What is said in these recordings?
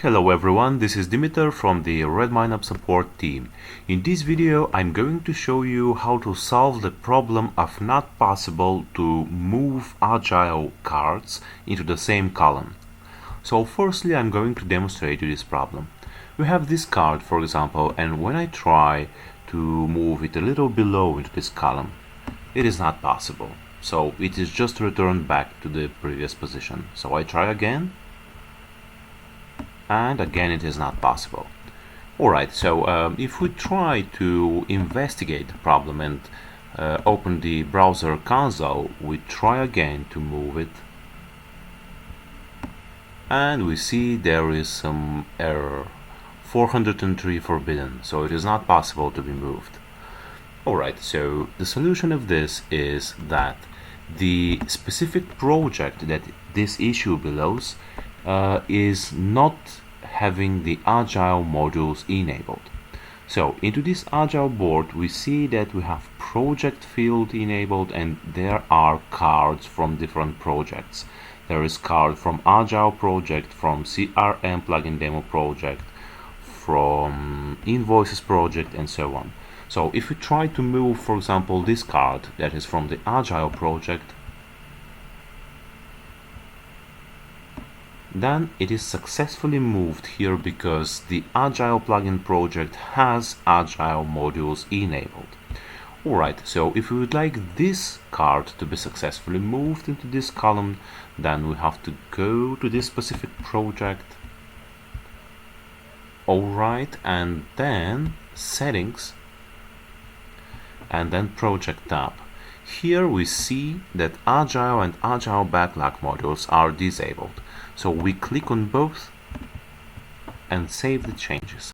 Hello everyone, this is Dimitar from the RedmineUP support team. In this video I'm going to show you how to solve the problem of not possible to move Agile cards into the same column. So firstly I'm going to demonstrate you this problem. We have this card, for example, and when I try to move it a little below into this column, it is not possible. So it is just returned back to the previous position. So I try again, and again it is not possible. Alright, so if we try to investigate the problem and open the browser console, we try again to move it, and we see there is some error, 403 forbidden, so it is not possible to be moved. Alright, so the solution of this is that the specific project that this issue belongs is not having the Agile modules enabled. So into this Agile board we see that we have project field enabled, and there are cards from different projects. There is card from Agile project, from CRM plugin demo project, from invoices project, and so on. So if we try to move, for example, this card that is from the Agile project, then it is successfully moved here because the Agile plugin project has Agile modules enabled. Alright, so if we would like this card to be successfully moved into this column, then we have to go to this specific project. Alright, and then settings, and then project tab. Here we see that Agile and Agile backlog modules are disabled. So we click on both and save the changes.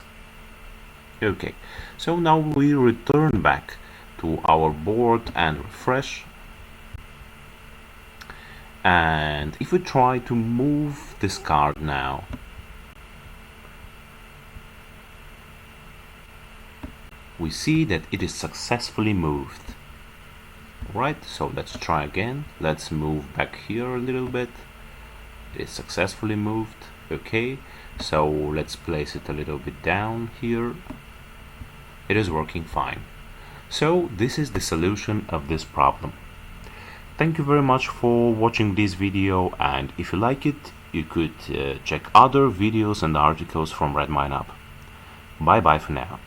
Okay, so now we return back to our board and refresh. And if we try to move this card now, we see that it is successfully moved. Right, so let's try again. Let's move back here a little bit. It is successfully moved. Okay, so let's place it a little bit down here. It is working fine. So this is the solution of this problem. Thank you very much for watching this video, and if you like it, you could check other videos and articles from RedmineUP. Bye bye for now.